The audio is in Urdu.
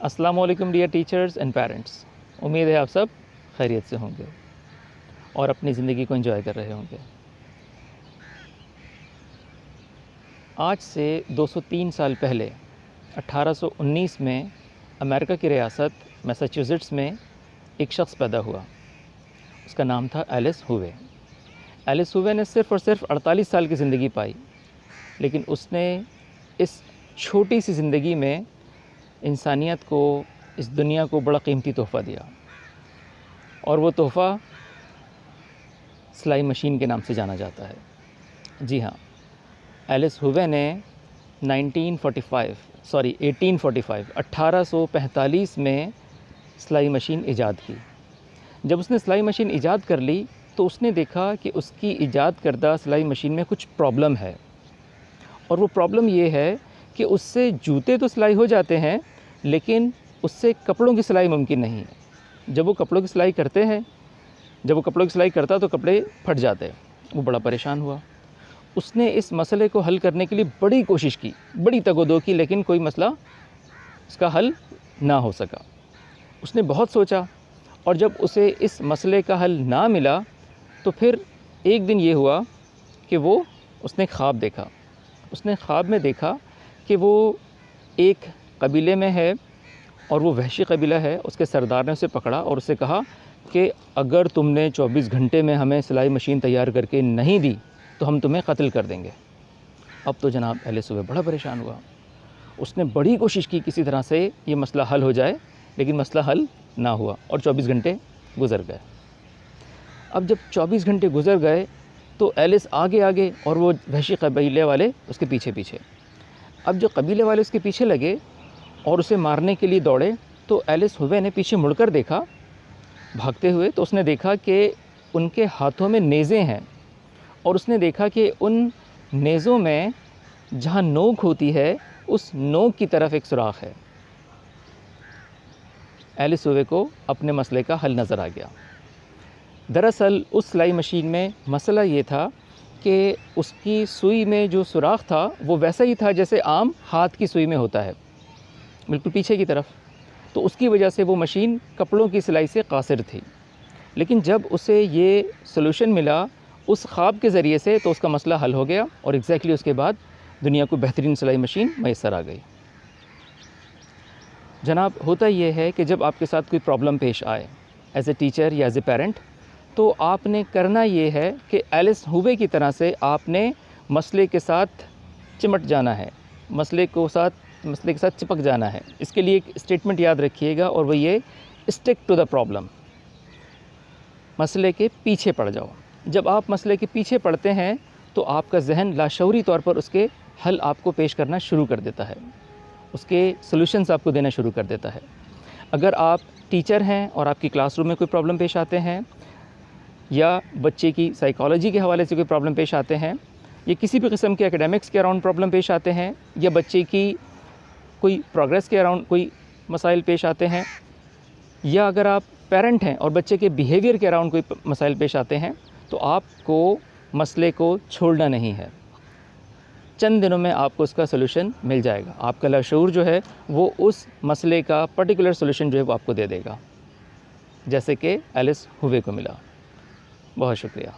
السلام علیکم ڈیئر ٹیچرز اینڈ پیرنٹس، امید ہے آپ سب خیریت سے ہوں گے اور اپنی زندگی کو انجوائے کر رہے ہوں گے۔ آج سے 203 سال پہلے 1819 میں امریکہ کی ریاست میساچیوسیٹس میں ایک شخص پیدا ہوا۔ اس کا نام تھا ایلس ہووے۔ ایلس ہووے نے صرف اور صرف 48 سال کی زندگی پائی، لیکن اس نے اس چھوٹی سی زندگی میں انسانیت کو، اس دنیا کو بڑا قیمتی تحفہ دیا، اور وہ تحفہ سلائی مشین کے نام سے جانا جاتا ہے۔ جی ہاں، ایلس ہووے نے 1845 میں سلائی مشین ایجاد کی۔ جب اس نے سلائی مشین ایجاد کر لی تو اس نے دیکھا کہ اس کی ایجاد کردہ سلائی مشین میں کچھ پرابلم ہے، اور وہ پرابلم یہ ہے کہ اس سے جوتے تو سلائی ہو جاتے ہیں، لیکن اس سے کپڑوں کی سلائی ممکن نہیں ہے۔ جب وہ کپڑوں کی سلائی کرتا تو کپڑے پھٹ جاتے۔ وہ بڑا پریشان ہوا۔ اس نے اس مسئلے کو حل کرنے کے لیے بڑی کوشش کی، بڑی تگ و دو کی، لیکن کوئی مسئلہ اس کا حل نہ ہو سکا۔ اس نے بہت سوچا، اور جب اسے اس مسئلے کا حل نہ ملا تو پھر ایک دن یہ ہوا کہ اس نے خواب دیکھا۔ اس نے خواب میں دیکھا کہ وہ ایک قبیلے میں ہے، اور وہ وحشی قبیلہ ہے۔ اس کے سردار نے اسے پکڑا اور اسے کہا کہ اگر تم نے 24 گھنٹے میں ہمیں سلائی مشین تیار کر کے نہیں دی تو ہم تمہیں قتل کر دیں گے۔ اب تو جناب ایلس ہووے بڑا پریشان ہوا۔ اس نے بڑی کوشش کی کسی طرح سے یہ مسئلہ حل ہو جائے، لیکن مسئلہ حل نہ ہوا، اور 24 گھنٹے گزر گئے۔ اب جب 24 گھنٹے گزر گئے تو ایلس آگے آگے اور وہ وحشی قبیلے والے اس کے پیچھے پیچھے۔ اب جو قبیلے والے اس کے پیچھے لگے اور اسے مارنے کے لیے دوڑے، تو ایلس ہووے نے پیچھے مڑ کر دیکھا بھاگتے ہوئے، تو اس نے دیکھا کہ ان کے ہاتھوں میں نیزیں ہیں، اور اس نے دیکھا کہ ان نیزوں میں جہاں نوک ہوتی ہے اس نوک کی طرف ایک سوراخ ہے۔ ایلس ہووے کو اپنے مسئلے کا حل نظر آ گیا۔ دراصل اس سلائی مشین میں مسئلہ یہ تھا کہ اس کی سوئی میں جو سوراخ تھا وہ ویسا ہی تھا جیسے عام ہاتھ کی سوئی میں ہوتا ہے، بالکل پیچھے کی طرف۔ تو اس کی وجہ سے وہ مشین کپڑوں کی سلائی سے قاصر تھی۔ لیکن جب اسے یہ سلوشن ملا اس خواب کے ذریعے سے تو اس کا مسئلہ حل ہو گیا، اور ایگزیکٹلی اس کے بعد دنیا کو بہترین سلائی مشین میسر آ گئی۔ جناب، ہوتا یہ ہے کہ جب آپ کے ساتھ کوئی پرابلم پیش آئے ایز اے ٹیچر یا ایز اے پیرنٹ، تو آپ نے کرنا یہ ہے کہ ایلس ہووے کی طرح سے آپ نے مسئلے کے ساتھ چمٹ جانا ہے، مسئلے کے ساتھ چپک جانا ہے۔ اس کے لیے ایک اسٹیٹمنٹ یاد رکھیے گا، اور وہ یہ: اسٹک ٹو دا پرابلم۔ مسئلے کے پیچھے پڑ جاؤ۔ جب آپ مسئلے کے پیچھے پڑتے ہیں تو آپ کا ذہن لاشعوری طور پر اس کے حل آپ کو پیش کرنا شروع کر دیتا ہے، اس کے سلوشنز آپ کو دینا شروع کر دیتا ہے۔ اگر آپ ٹیچر ہیں اور آپ کی کلاس روم میں کوئی پرابلم پیش آتے ہیں، یا بچے کی سائیکالوجی کے حوالے سے کوئی پرابلم پیش آتے ہیں، یا کسی بھی قسم کے اکیڈیمکس کے اراؤنڈ پرابلم پیش آتے ہیں، یا بچے کی کوئی پروگریس کے اراؤنڈ کوئی مسائل پیش آتے ہیں، یا اگر آپ پیرنٹ ہیں اور بچے کے بیہیویئر کے اراؤنڈ کوئی مسائل پیش آتے ہیں، تو آپ کو مسئلے کو چھوڑنا نہیں ہے۔ چند دنوں میں آپ کو اس کا سلوشن مل جائے گا۔ آپ کا لاشعور جو ہے وہ اس مسئلے کا پرٹیکولر سلوشن جو ہے وہ آپ کو دے دے گا، جیسے کہ ایلس ہووے کو ملا۔ بہت شکریہ۔